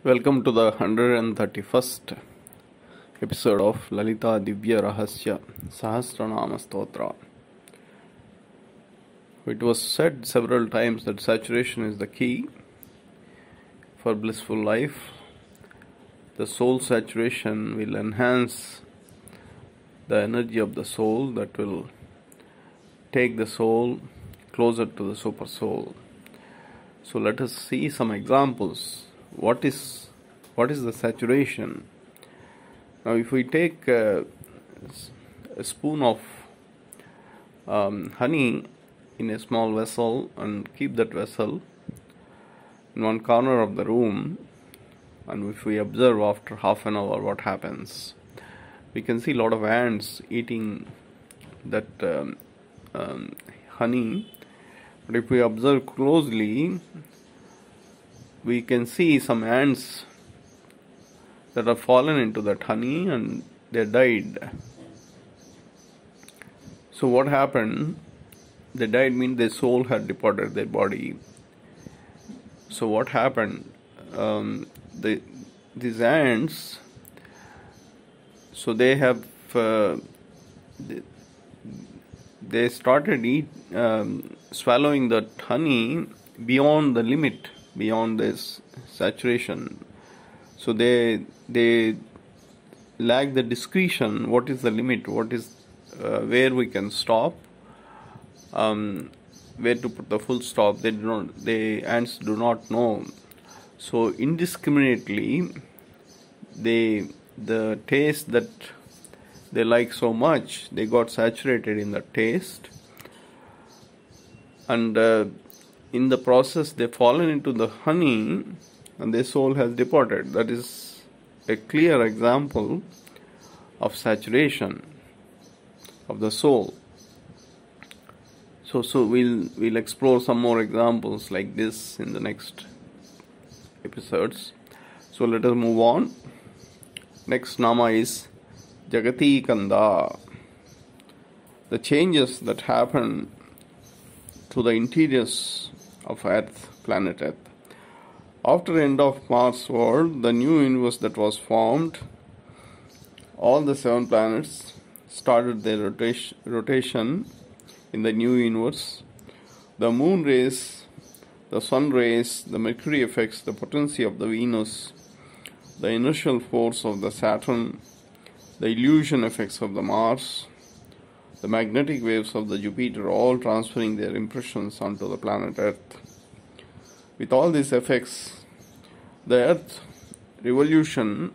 Welcome to the 131st episode of Lalita Divya Rahasya Sahasranama Stotra. It was said several times that saturation is the key for blissful life. The soul saturation will enhance the energy of the soul that will take the soul closer to the super soul. So let us see some examples. What is the saturation? Now, if we take a spoon of honey in a small vessel and keep that vessel in one corner of the room, and if we observe after half an hour what happens, we can see a lot of ants eating that honey. But if we observe closely, we can see some ants that have fallen into that honey and they died. So what happened? They died means their soul had departed their body. So what happened? These ants, so they have they started swallowing that honey beyond the limit, beyond this saturation. So they lack the discretion. What is the limit? What is where we can stop? Where to put the full stop? The ants do not know. So indiscriminately, the taste that they like so much, they got saturated in the taste, and in the process they fallen into the honey and their soul has departed. That is a clear example of saturation of the soul. So we'll explore some more examples like this in the next episodes. So let us move on. Next nama is Jagati Kanda. The changes that happen to the interiors of Earth, planet Earth. After the end of Mars world, the new universe that was formed, all the 7 planets started their rotation in the new universe. The moon rays, the sun rays, the Mercury effects, the potency of the Venus, the inertial force of the Saturn, the illusion effects of the Mars, the magnetic waves of the Jupiter, all transferring their impressions onto the planet Earth. With all these effects, the Earth revolution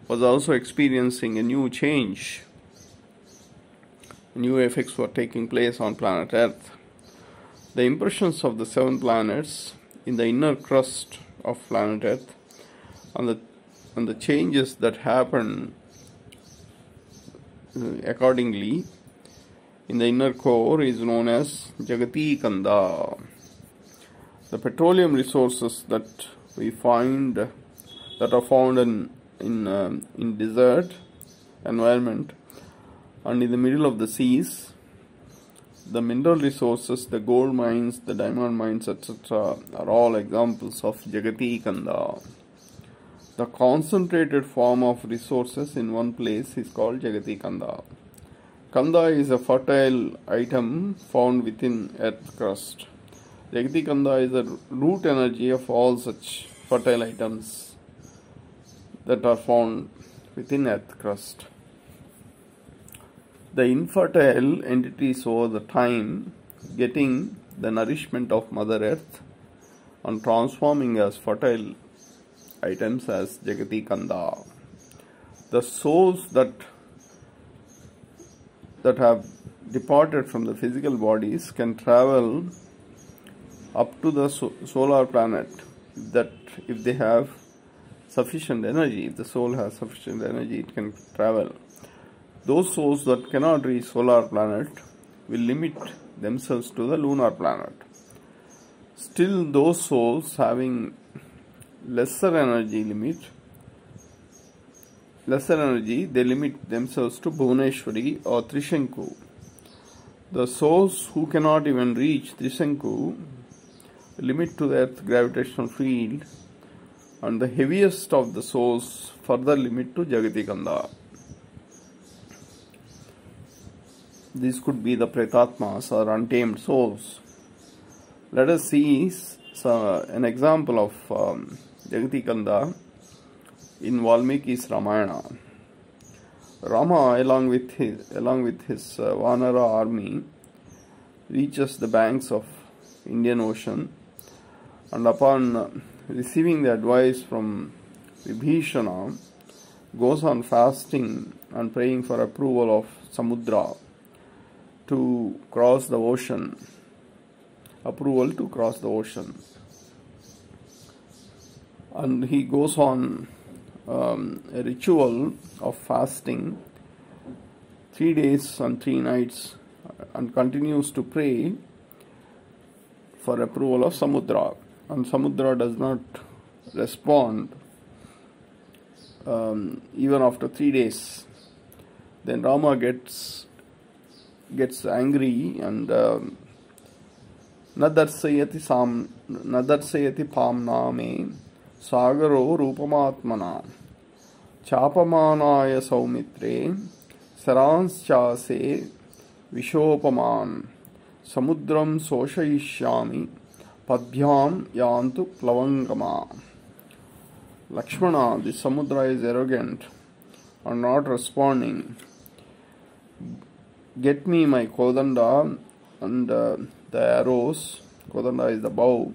was also experiencing a new change. New effects were taking place on planet Earth. The impressions of the 7 planets in the inner crust of planet Earth and the changes that happened accordingly in the inner core is known as Jagati Kanda. The petroleum resources that we find, that are found in desert environment and in the middle of the seas, the mineral resources, the gold mines, the diamond mines, etc., are all examples of Jagati Kanda. The concentrated form of resources in one place is called Jagati Kanda. Kanda is a fertile item found within earth crust. Jagati Kanda is the root energy of all such fertile items that are found within earth crust. The infertile entities over the time getting the nourishment of Mother Earth and transforming as fertile items as Jagati Kanda. The souls that have departed from the physical bodies can travel up to the solar planet if they have sufficient energy. If the soul has sufficient energy, it can travel. Those souls that cannot reach solar planet will limit themselves to the lunar planet. Still, those souls having lesser energy, they limit themselves to Bhuvaneshwari or Trishanku. The souls who cannot even reach Trishanku limit to the Earth's gravitational field and the heaviest of the souls further limit to Jagati Kanda. These could be the Pretatmas or untamed souls. Let us see an example of Jagati Kanda in Valmiki's Ramayana. Rama, along with his Vanara army, reaches the banks of Indian Ocean, and upon receiving the advice from Vibhishana, goes on fasting and praying for approval of Samudra to cross the ocean. Approval to cross the ocean. And he goes on a ritual of fasting 3 days and 3 nights and continues to pray for approval of Samudra. And Samudra does not respond even after 3 days. Then Rama gets angry and Nadarsayati pamna me sagaro rupamatmana chapamanaya saumitre saranschase vishopaman samudram soshayishyami padbhyam yantu plavangama. Lakshmana, the Samudra is arrogant and not responding. Get me my Kodanda and the arrows. Kodanda is the bow.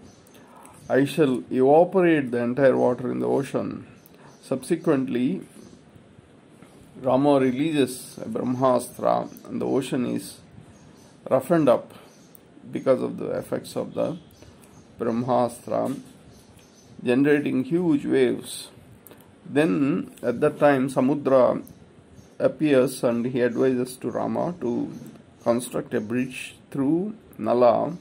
I shall evaporate the entire water in the ocean. Subsequently, Rama releases a Brahmastra and the ocean is roughened up because of the effects of the Brahmastra, generating huge waves. Then at that time Samudra appears and he advises to Rama to construct a bridge through Nala,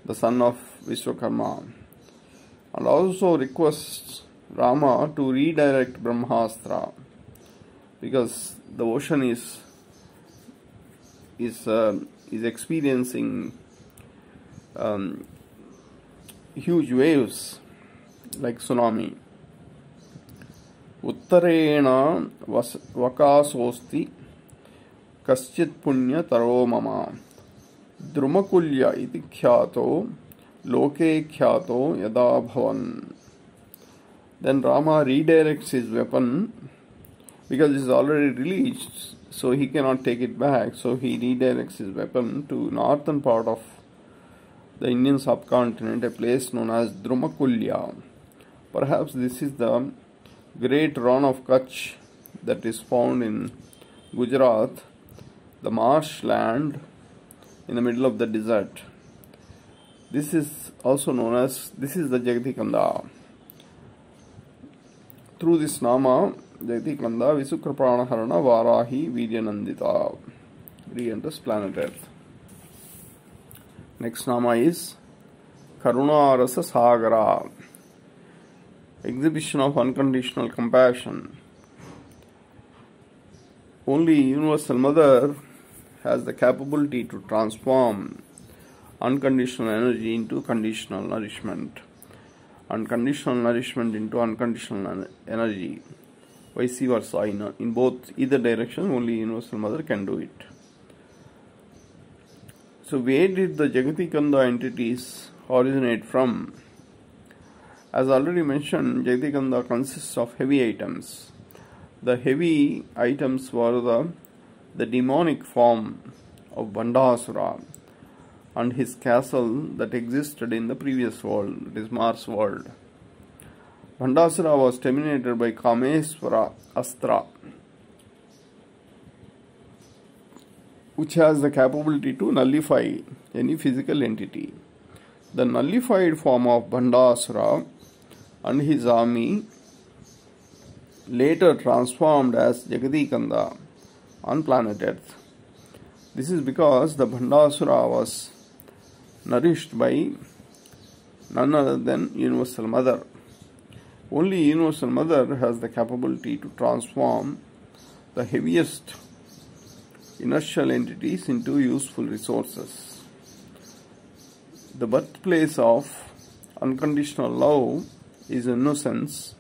the son of Vishwakarma, and also requests Rama to redirect Brahmastra because the ocean is experiencing huge waves like tsunami. Uttarena vakasosti kaschit punya taro mama drumakulya iti khyato loke khyato yada bhavan. Then Rama redirects his weapon because it is already released, so he cannot take it back. So he redirects his weapon to northern part of the Indian subcontinent, a place known as Drumakulya. Perhaps this is the great Ran of Kutch that is found in Gujarat, the marshland in the middle of the desert. This is also known as, this is the Jagati Kanda. Through this nama, Jagati Kanda Visukrapranaharana Varahi Viryanandita re-enters planet Earth. Next nama is Karuna Rasa Sagara, exhibition of unconditional compassion. Only Universal Mother has the capability to transform unconditional energy into conditional nourishment, and conditional nourishment into unconditional energy, vice versa. In both either direction, only Universal Mother can do it. So where did the Jagati Kanda entities originate from? As already mentioned, Jagati Kanda consists of heavy items. The heavy items were the demonic form of Bandhasura and his castle that existed in the previous world, it is Mars world. Bandhasura was terminated by Kameswara Astra, which has the capability to nullify any physical entity. The nullified form of Bandhasura and his army later transformed as Jagati Kanda on planet Earth. This is because the Bandhasura was nourished by none other than Universal Mother. Only Universal Mother has the capability to transform the heaviest inertial entities into useful resources. The birthplace of unconditional love is innocence.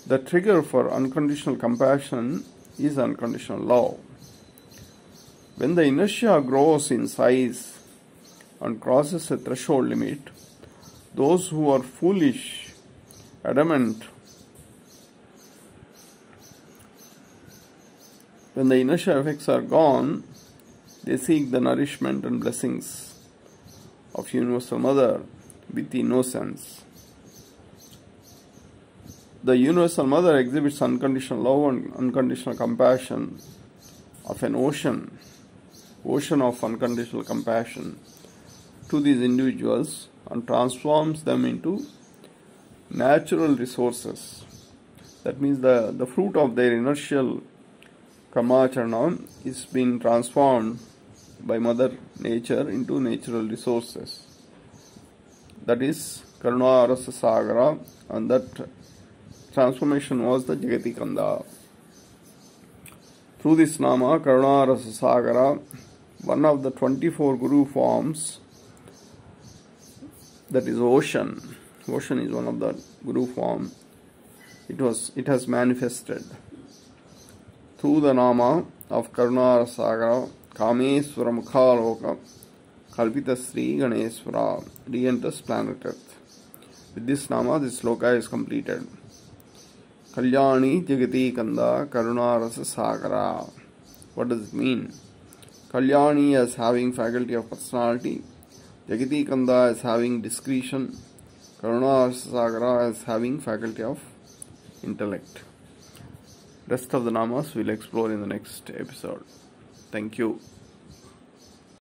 The trigger for unconditional compassion is unconditional love. When the inertia grows in size and crosses a threshold limit, those who are foolish, adamant, when the inertia effects are gone, they seek the nourishment and blessings of Universal Mother with innocence. The Universal Mother exhibits unconditional love and unconditional compassion of an ocean of unconditional compassion to these individuals and transforms them into natural resources. That means the fruit of their inertial karmacharna is being transformed by Mother Nature into natural resources. That is Karuna Rasa Sagara, and that transformation was the Jagati Kanda. Through this Nama, Karuna Rasa Sagara, one of the 24 Guru forms, that is ocean. Ocean is one of the Guru form. It has manifested through the Nama of Karuna Rasa Sagara. Kameswara Mukhaloka Kalpita Sri Ganeswara re-enters planet Earth. With this Nama, this sloka is completed. Kalyani Jagati Kanda Karuna Rasa Sagara. What does it mean? Kalyani as having faculty of personality, Jagati Kanda as having discretion, Karuna Rasa Sagara as having faculty of intellect. Rest of the namas we'll explore in the next episode. Thank you.